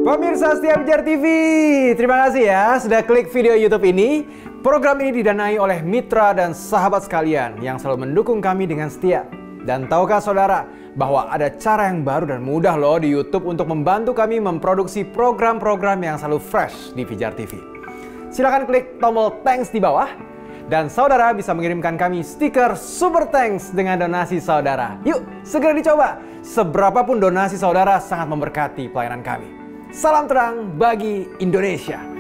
Pemirsa setia Pijar TV, terima kasih ya sudah klik video YouTube ini. Program ini didanai oleh mitra dan sahabat sekalian yang selalu mendukung kami dengan setia. Dan tahukah saudara bahwa ada cara yang baru dan mudah loh di YouTube untuk membantu kami memproduksi program-program yang selalu fresh di Pijar TV. Silahkan klik tombol thanks di bawah dan saudara bisa mengirimkan kami stiker super thanks dengan donasi saudara. Yuk segera dicoba, seberapapun donasi saudara sangat memberkati pelayanan kami. Salam terang bagi Indonesia.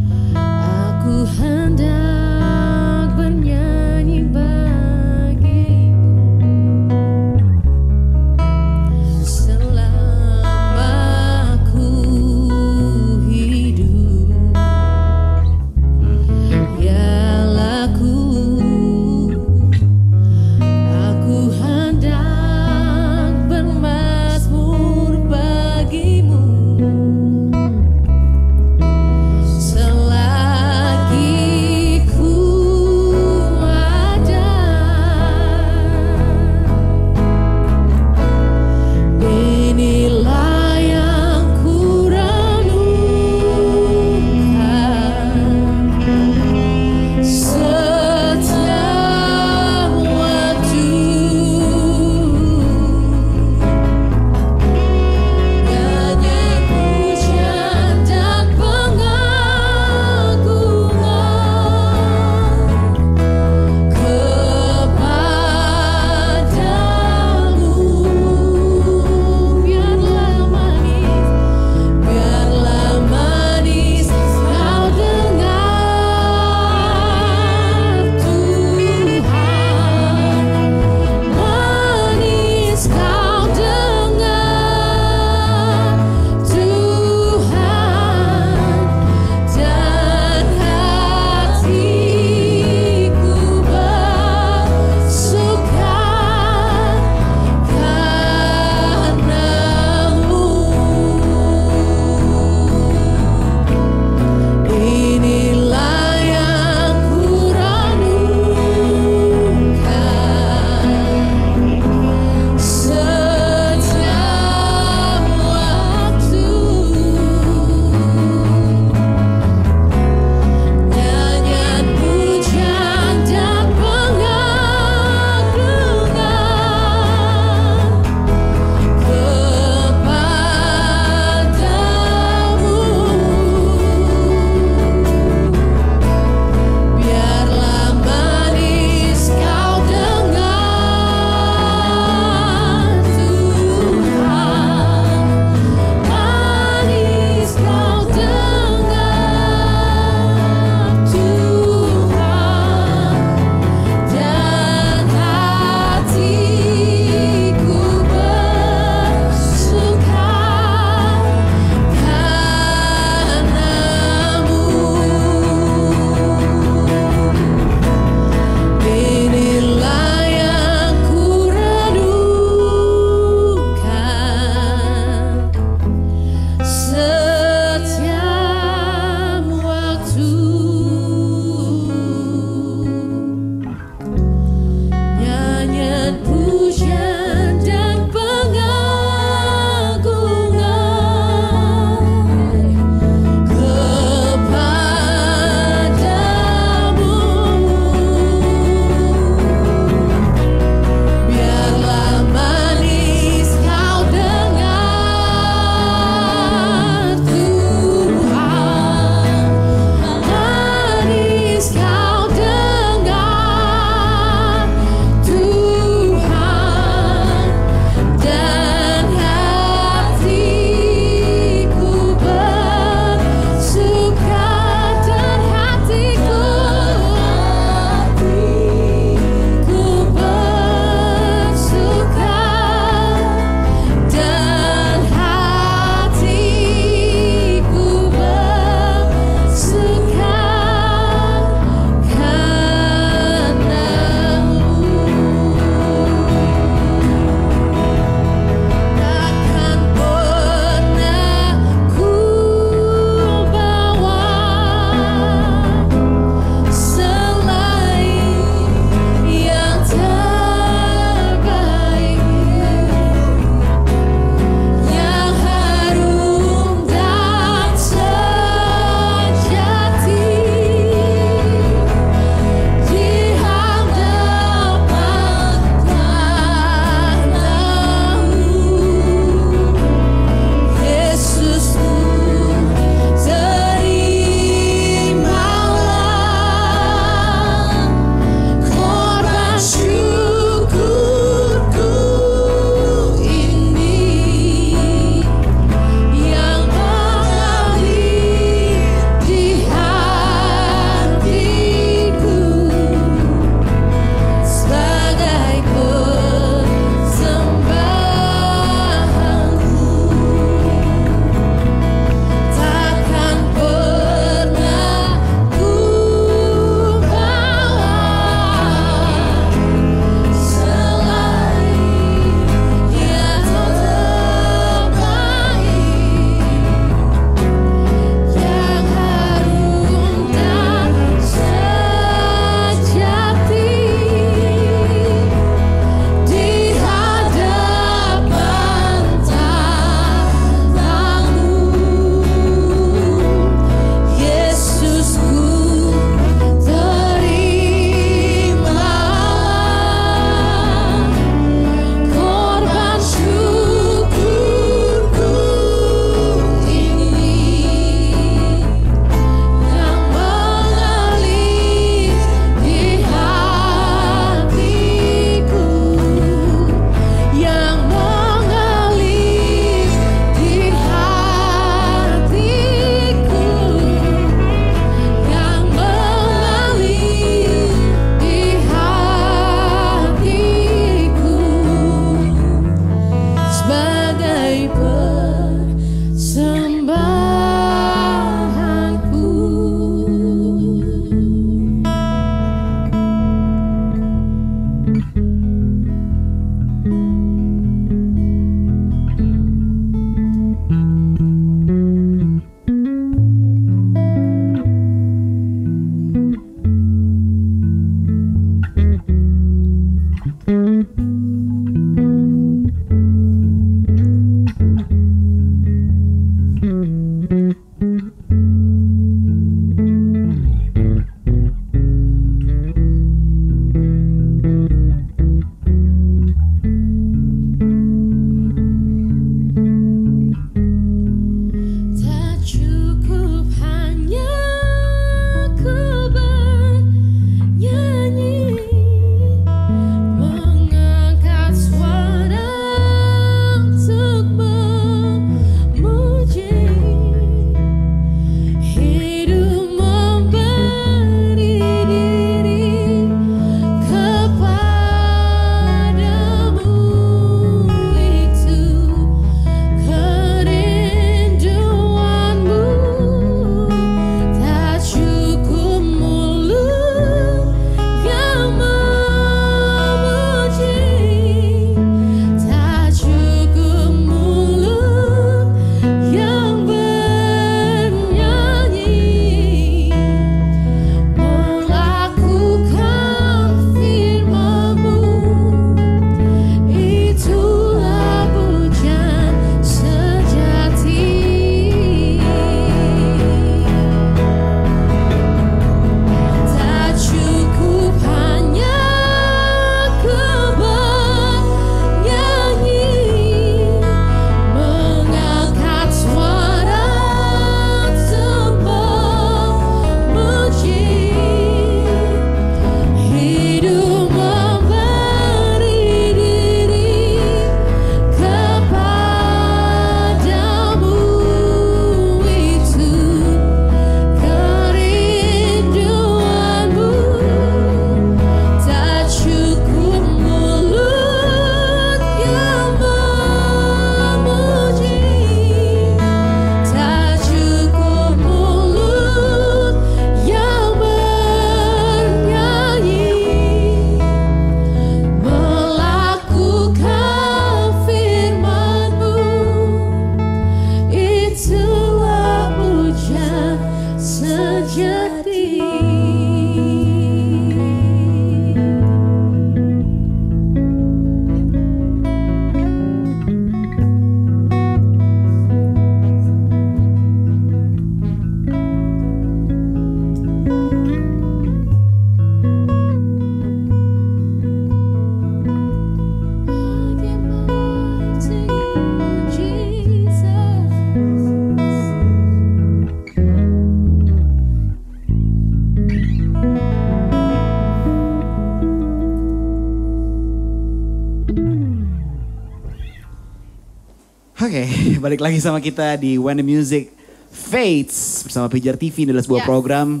Oke, balik lagi sama kita di When the Music Fades bersama Pijar TV. Ini adalah sebuah program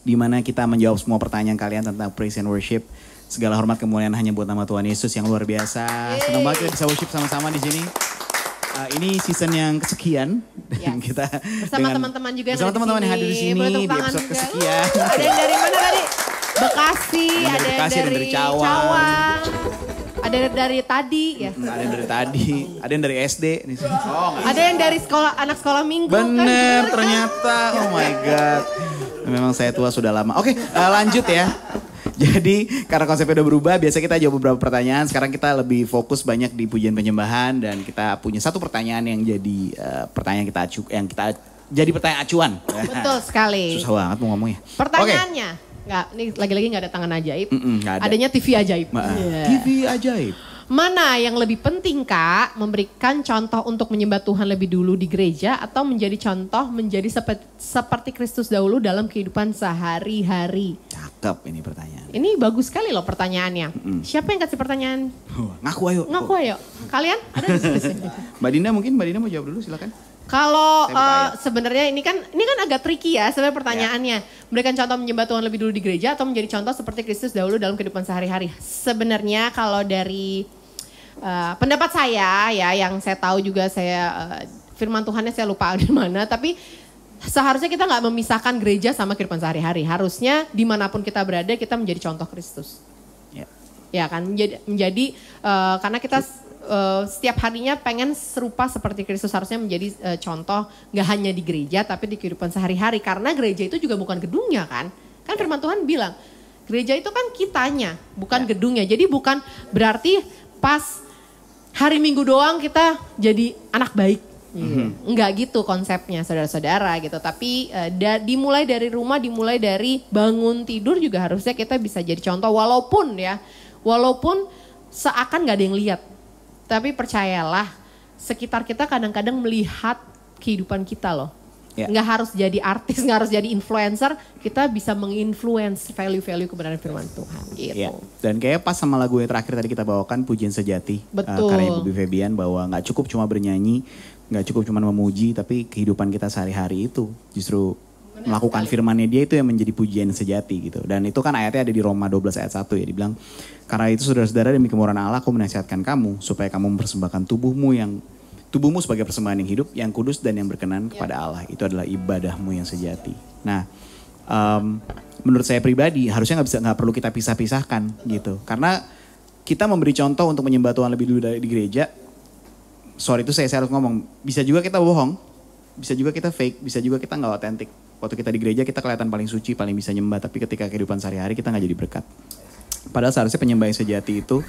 di mana kita menjawab semua pertanyaan kalian tentang praise and worship. Segala hormat kemuliaan hanya buat nama Tuhan Yesus yang luar biasa. Senang banget kita bisa worship sama-sama di sini. Ini season yang kesekian dan kita bersama teman-teman juga bersama teman-teman yang hadir di sini di episode kesekian. Ada yang dari mana tadi? Bekasi, ada yang dari Cawang. Ada dari tadi ya. Ada yang dari tadi, ada yang dari SD. Ada yang dari anak sekolah minggu. Bener ternyata, oh my god. Memang saya tua sudah lama. Oke, lanjut ya. Jadi karena konsepnya udah berubah, biasa kita jawab beberapa pertanyaan. Sekarang kita lebih fokus banyak di pujian penyembahan dan kita punya satu pertanyaan yang jadi pertanyaan kita jadi pertanyaan acuan. Betul sekali. Susah banget mau ngomongnya. Pertanyaannya. Nggak, ini lagi-lagi nggak ada tangan ajaib. Nggak ada. Adanya TV ajaib. TV ajaib. Mana yang lebih penting Kak? Memberikan contoh untuk menyembah Tuhan lebih dulu di gereja atau menjadi contoh menjadi seperti Kristus dahulu dalam kehidupan sehari-hari? Cakep ini pertanyaan. Ini bagus sekali loh pertanyaannya. Siapa yang kasih pertanyaan? Ngaku ayo. Ngaku ayo. Kalian ada diskusi? Mbak Dinda mau jawab dulu silakan. Kalau sebenarnya ini kan agak tricky ya sebenarnya pertanyaannya. Memberikan contoh menyembah Tuhan lebih dulu di gereja atau menjadi contoh seperti Kristus dahulu dalam kehidupan sehari-hari. Sebenarnya kalau dari pendapat saya ya, yang saya tahu juga firman Tuhannya saya lupa di mana, tapi seharusnya kita nggak memisahkan gereja sama kehidupan sehari-hari. Harusnya dimanapun kita berada kita menjadi contoh Kristus. Ya kan menjadi karena kita setiap harinya pengen serupa seperti Kristus, harusnya menjadi contoh gak hanya di gereja tapi di kehidupan sehari-hari. Karena gereja itu juga bukan gedungnya kan. Kan firman Tuhan bilang gereja itu kan kitanya bukan gedungnya. Jadi bukan berarti pas hari Minggu doang kita jadi anak baik. Enggak gitu konsepnya saudara-saudara gitu. Tapi dimulai dari rumah, dimulai dari bangun tidur juga harusnya kita bisa jadi contoh. Walaupun seakan gak ada yang lihat. Tapi percayalah, sekitar kita kadang-kadang melihat kehidupan kita loh. Nggak harus jadi artis, nggak harus jadi influencer, kita bisa menginfluence value-value kebenaran firman Tuhan gitu. Dan kayak pas sama lagu yang terakhir tadi kita bawakan, Pujian Sejati. Karya Ibu Febian, bahwa nggak cukup cuma bernyanyi, nggak cukup cuma memuji, tapi kehidupan kita sehari-hari itu justru melakukan firman-Nya Dia itu yang menjadi pujian sejati gitu. Dan itu kan ayatnya ada di Roma 12 ayat 1 ya, dibilang karena itu saudara-saudara demi kemurahan Allah aku menasihatkan kamu supaya kamu mempersembahkan tubuhmu sebagai persembahan yang hidup, yang kudus dan yang berkenan kepada Allah. Itu adalah ibadahmu yang sejati. Nah, menurut saya pribadi harusnya nggak perlu kita pisah-pisahkan gitu. Karena kita memberi contoh untuk menyembah Tuhan lebih dulu di gereja. Sorry itu saya harus ngomong, bisa juga kita bohong, bisa juga kita fake, bisa juga kita nggak otentik. Waktu kita di gereja kita kelihatan paling suci, paling bisa nyembah, tapi ketika kehidupan sehari-hari kita nggak jadi berkat. Padahal seharusnya penyembah yang sejati itu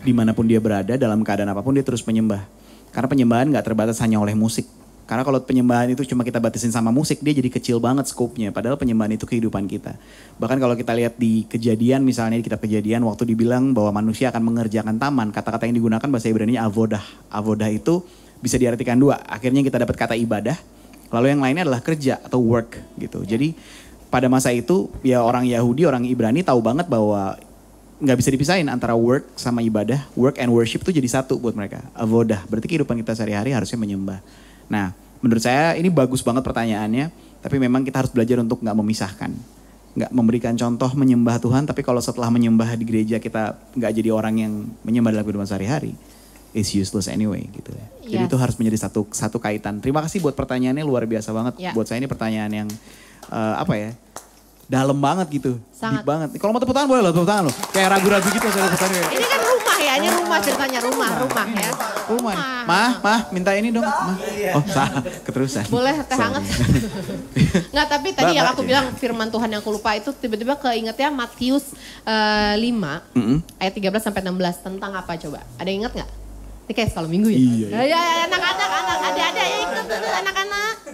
dimanapun dia berada, dalam keadaan apapun dia terus menyembah. Karena penyembahan nggak terbatas hanya oleh musik. Karena kalau penyembahan itu cuma kita batasin sama musik, dia jadi kecil banget skopnya. Padahal penyembahan itu kehidupan kita. Bahkan kalau kita lihat di Kejadian, misalnya di kitab Kejadian, waktu dibilang bahwa manusia akan mengerjakan taman, kata-kata yang digunakan bahasa Ibrani avodah. Avodah itu bisa diartikan dua. Akhirnya kita dapat kata ibadah, lalu yang lainnya adalah kerja atau work gitu. Jadi pada masa itu ya orang Yahudi, orang Ibrani tahu banget bahwa nggak bisa dipisahin antara work sama ibadah. Work and worship itu jadi satu buat mereka. Avodah, berarti kehidupan kita sehari-hari harusnya menyembah. Nah, menurut saya ini bagus banget pertanyaannya, tapi memang kita harus belajar untuk nggak memisahkan. Nggak memberikan contoh menyembah Tuhan, tapi kalau setelah menyembah di gereja kita nggak jadi orang yang menyembah dalam kehidupan sehari-hari, it's useless anyway gitu ya. Jadi itu harus menjadi satu kaitan. Terima kasih buat pertanyaannya, luar biasa banget. Buat saya ini pertanyaan yang dalam banget gitu, deep banget. Kalau mau tepuk tangan boleh loh, tepuk tangan loh. Kayak ragu-ragu gitu saya tepuk tangan. Ini kan rumah rumah ya, ini rumah ceritanya, rumah ya. Rumah. Mah, minta ini dong. Mah. Oh, salah, keterusan. Boleh teh hangat. Nggak, tapi tadi yang aku bilang firman Tuhan yang aku lupa itu tiba-tiba keingetnya Matius 5 ayat 13 sampai 16 tentang apa coba? Ada yang ingat nggak? Ini kayak sekolah minggu ya? Iya. Ya, anak-anak, ada ya ingat dulu anak-anak.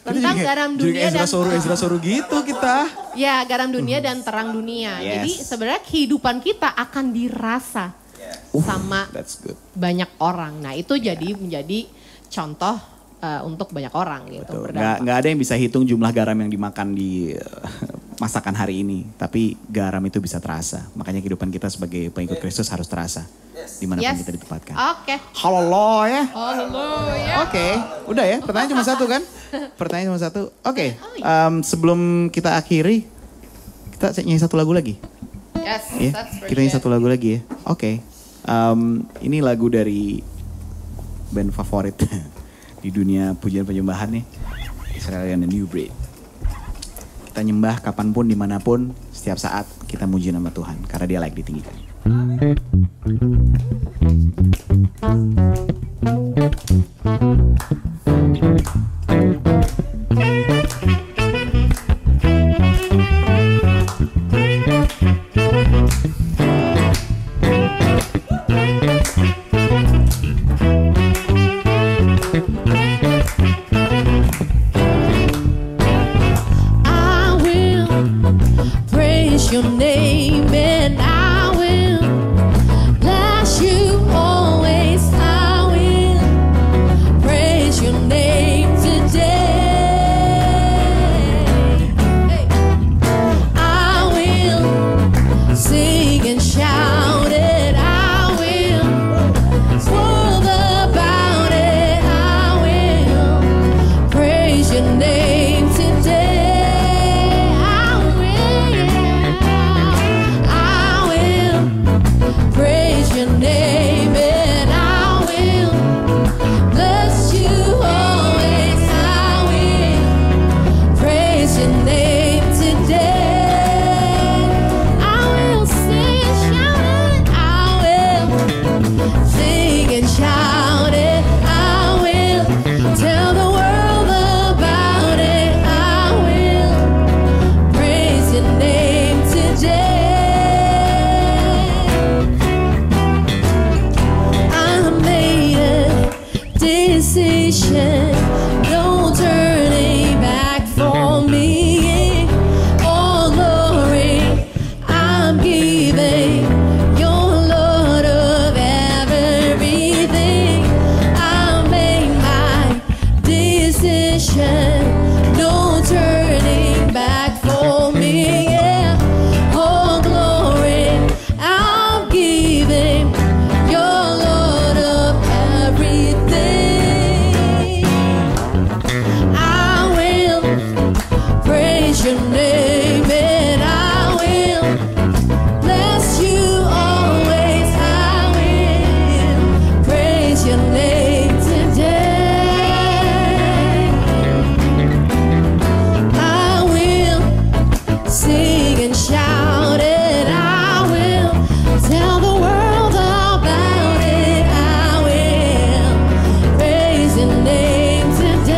Tentang garam dunia dan Ezra Soru gitu kita. Ya, garam dunia dan terang dunia. Yes. Jadi sebenarnya kehidupan kita akan dirasa sama banyak orang. Nah, itu jadi menjadi contoh untuk banyak orang gitu. Nggak ada yang bisa hitung jumlah garam yang dimakan di masakan hari ini. Tapi garam itu bisa terasa. Makanya kehidupan kita sebagai pengikut Kristus harus terasa. Dimanapun kita ditempatkan. Oke. Halo ya. Haleluya. Oke, udah ya. Pertanyaan cuma satu kan? Pertanyaan cuma satu. Oke. Sebelum kita akhiri, kita nyanyi satu lagu lagi. Yes, kita nyanyi satu lagu lagi ya. Oke. Ini lagu dari band favorit di dunia pujian penyembahan nih, Israelian The New Breed. Kita nyembah kapanpun, dimanapun, setiap saat kita muji nama Tuhan karena Dia layak ditinggikan. Your name and I will bless you always. I will praise your name today. Hey. I will sing and shout it. I will swirl about it. I will praise your name today. No turning back for me. All glory I'm giving. You're Lord of everything. I made my decision. No turning back for me. Yeah. All glory I'm giving. You're Lord of everything. Your name and I will bless you always. I will praise your name today. I will sing and shout it. I will tell the world about it. I will praise your name today.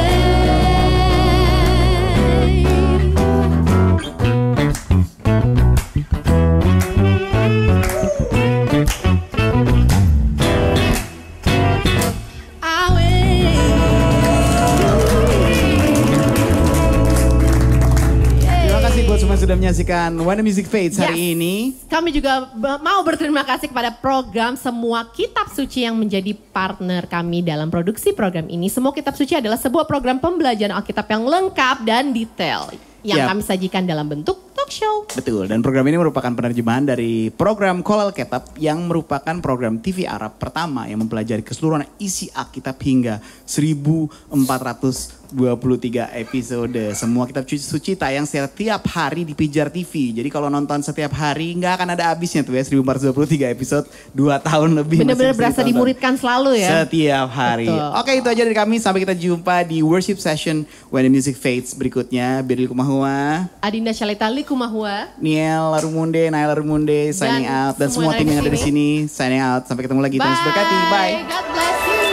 Sudah menyaksikan When the Music Fades hari ini. Kami juga mau berterima kasih kepada program Semua Kitab Suci yang menjadi partner kami dalam produksi program ini. Semua Kitab Suci adalah sebuah program pembelajaran Alkitab yang lengkap dan detail yang kami sajikan dalam bentuk talk show. Betul, dan program ini merupakan penerjemahan dari program Kolal Kitab yang merupakan program TV Arab pertama yang mempelajari keseluruhan isi Alkitab hingga 1400 23 episode. Semua Kitab Suci tayang setiap hari di Pijar TV. Jadi kalau nonton setiap hari nggak akan ada habisnya tuh ya. 1423 episode 2 tahun lebih. Bener-bener berasa dimuridkan selalu ya. Setiap hari. Betul. Oke, itu aja dari kami. Sampai kita jumpa di worship session When the Music Fades berikutnya. Biril Kumahua, Adinda Syaletali Kumahua, Niel Larumunde, Nail Larumunde signing out. Dan semua tim yang ada di sini signing out. Sampai ketemu lagi. Terus berkati. Bye. God bless you.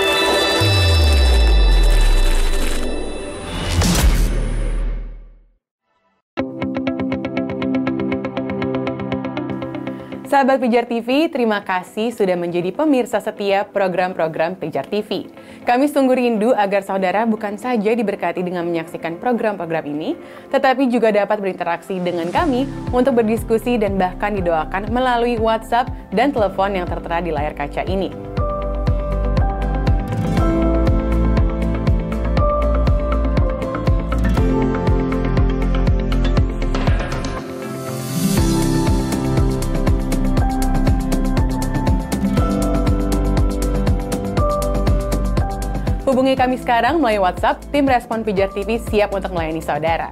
Sahabat Pijar TV, terima kasih sudah menjadi pemirsa setia program-program Pijar TV. Kami sungguh rindu agar saudara bukan saja diberkati dengan menyaksikan program-program ini, tetapi juga dapat berinteraksi dengan kami untuk berdiskusi dan bahkan didoakan melalui WhatsApp dan telepon yang tertera di layar kaca ini. Hubungi kami sekarang melalui WhatsApp, tim Respon Pijar TV siap untuk melayani saudara.